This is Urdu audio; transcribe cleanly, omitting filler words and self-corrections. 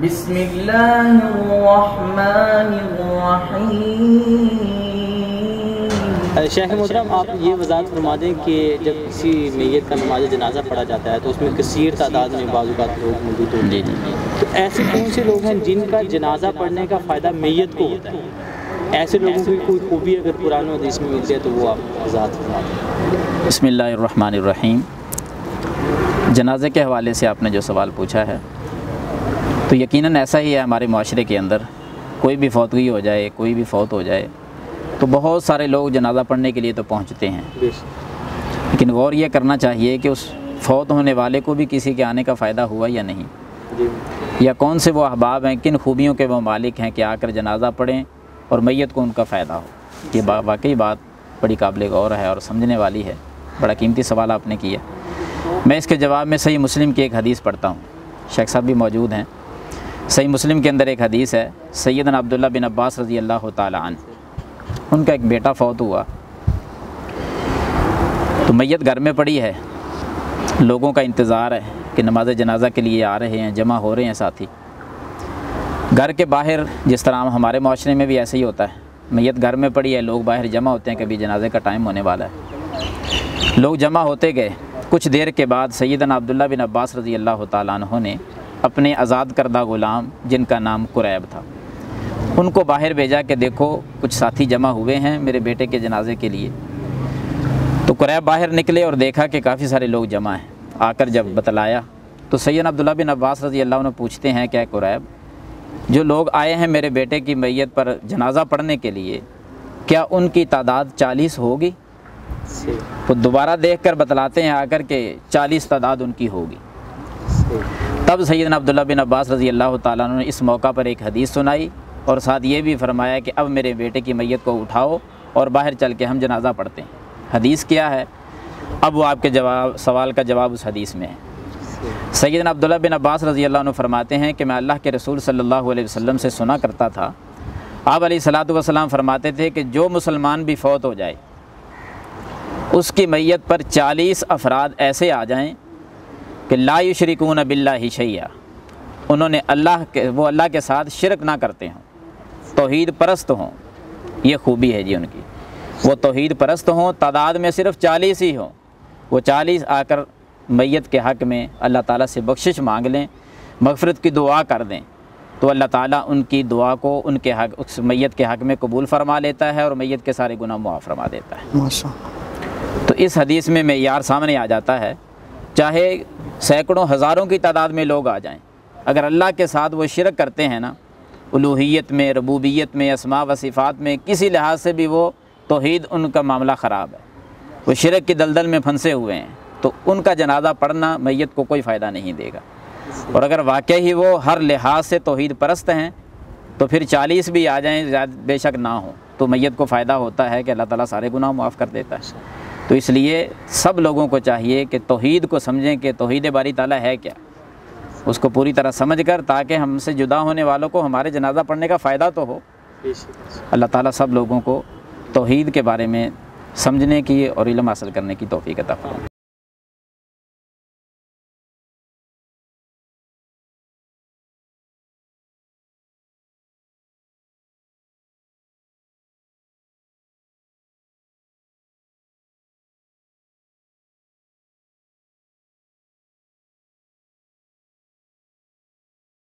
بسم اللہ الرحمن الرحیم۔ شیخ محترم، آپ یہ وضاحت فرما دیں کہ جب کسی میت کا نماز جنازہ پڑھا جاتا ہے تو اس میں کثیر تعداد میں بعض اوقات لوگ موجود ہوتے ہیں، تو ایسے کون سے لوگ ہیں جن کا جنازہ پڑھنے کا فائدہ میت کو ہوتا ہے؟ ایسے لوگوں کی کوئی خوبی اگر قرآن و حدیث میں ملتی ہے تو وہ آپ وضاحت فرما دیں۔ بسم اللہ الرحمن الرحیم۔ جنازے کے حوالے سے آپ نے جو سوال پوچھا ہے تو یقیناً ایسا ہی ہے ہمارے معاشرے کے اندر، کوئی بھی فوتگی ہو جائے، کوئی بھی فوت ہو جائے تو بہت سارے لوگ جنازہ پڑھنے کے لیے تو پہنچتے ہیں، لیکن غور یہ کرنا چاہیے کہ اس فوت ہونے والے کو بھی کسی کے آنے کا فائدہ ہوا یا نہیں، یا کون سے وہ احباب ہیں، کن خوبیوں کے وہ مالک ہیں کہ آ کر جنازہ پڑھیں اور میت کو ان کا فائدہ ہو۔ یہ واقعی بات بڑی قابل غور ہے اور سمجھنے والی ہے، بڑا قیمتی سوال آپ نے کیا۔ میں اس کے جواب میں صحیح مسلم کی ایک حدیث پڑھتا ہوں، شیخ صاحب بھی موجود ہیں۔ صحیح مسلم کے اندر ایک حدیث ہے، سیدنا عبداللہ بن عباس رضی اللہ تعالی عنہ، ان کا ایک بیٹا فوت ہوا تو میت گھر میں پڑی ہے، لوگوں کا انتظار ہے کہ نماز جنازہ کے لیے آ رہے ہیں، جمع ہو رہے ہیں ساتھی۔ گھر کے باہر جس طرح ہمارے معاشرے میں بھی ایسے ہی ہوتا ہے، میت گھر میں پڑی ہے، لوگ باہر جمع ہوتے ہیں، کبھی جنازے کا ٹائم ہونے والا ہے، لوگ جمع ہوتے گئے۔ کچھ دیر کے بعد سیدنا عبداللہ بن عباس رضی اللہ تعالیٰ عنہ نے اپنے آزاد کردہ غلام جن کا نام قریب تھا، ان کو باہر بھیجا کہ دیکھو کچھ ساتھی جمع ہوئے ہیں میرے بیٹے کے جنازے کے لیے۔ تو قریب باہر نکلے اور دیکھا کہ کافی سارے لوگ جمع ہیں، آ کر جب بتلایا تو سیدنا عبداللہ بن عباس رضی اللہ عنہ پوچھتے ہیں کہ قریب، جو لوگ آئے ہیں میرے بیٹے کی میت پر جنازہ پڑھنے کے لیے، کیا ان کی تعداد 40 ہوگی؟ تو دوبارہ دیکھ کر بتلاتے ہیں آ کر کہ 40 تعداد ان کی ہوگی۔ تب سیدنا عبداللہ بن عباس رضی اللہ تعالیٰ عنہ نے اس موقع پر ایک حدیث سنائی اور ساتھ یہ بھی فرمایا کہ اب میرے بیٹے کی میت کو اٹھاؤ اور باہر چل کے ہم جنازہ پڑھتے ہیں۔ حدیث کیا ہے؟ اب وہ آپ کے سوال کا جواب اس حدیث میں ہے۔ سیدنا عبداللہ بن عباس رضی اللہ عنہ فرماتے ہیں کہ میں اللہ کے رسول صلی اللہ علیہ وسلم سے سنا کرتا تھا، آپ علیہ الصلوۃ والسلام فرماتے تھے کہ جو مسلمان بھی فوت ہو جائے اس کی میت پر 40 افراد ایسے آ جائیں کہ لا یشرکون باللہ شیئا، انہوں نے وہ اللہ کے ساتھ شرک نہ کرتے ہوں، توحید پرست ہوں۔ یہ خوبی ہے جی ان کی، وہ توحید پرست ہوں، تعداد میں صرف 40 ہی ہوں، وہ 40 آ کر میت کے حق میں اللہ تعالیٰ سے بخشش مانگ لیں، مغفرت کی دعا کر دیں، تو اللہ تعالیٰ ان کی دعا کو ان کے حق، اس میت کے حق میں قبول فرما لیتا ہے اور میت کے سارے گناہ معاف فرما دیتا ہے۔ تو اس حدیث میں معیار سامنے آ جاتا ہے، چاہے سینکڑوں ہزاروں کی تعداد میں لوگ آ جائیں، اگر اللہ کے ساتھ وہ شرک کرتے ہیں نا، الوہیت میں، ربوبیت میں، اسماء و صفات میں، کسی لحاظ سے بھی وہ توحید ان کا معاملہ خراب ہے، وہ شرک کی دلدل میں پھنسے ہوئے ہیں، تو ان کا جنازہ پڑھنا میت کو کوئی فائدہ نہیں دے گا۔ اور اگر واقعی وہ ہر لحاظ سے توحید پرست ہیں تو پھر 40 بھی آ جائیں بے شک نہ ہوں تو میت کو فائدہ ہوتا ہے کہ اللہ تعالیٰ سارے گناہ معاف کر دیتا ہے۔ تو اس لیے سب لوگوں کو چاہیے کہ توحید کو سمجھیں کہ توحید باری تعالیٰ ہے کیا، اس کو پوری طرح سمجھ کر، تاکہ ہم سے جدا ہونے والوں کو ہمارے جنازہ پڑھنے کا فائدہ تو ہو۔ اللہ تعالیٰ سب لوگوں کو توحید کے بارے میں سمجھنے کی اور علم حاصل کرنے کی توفیق عطا فرمائے۔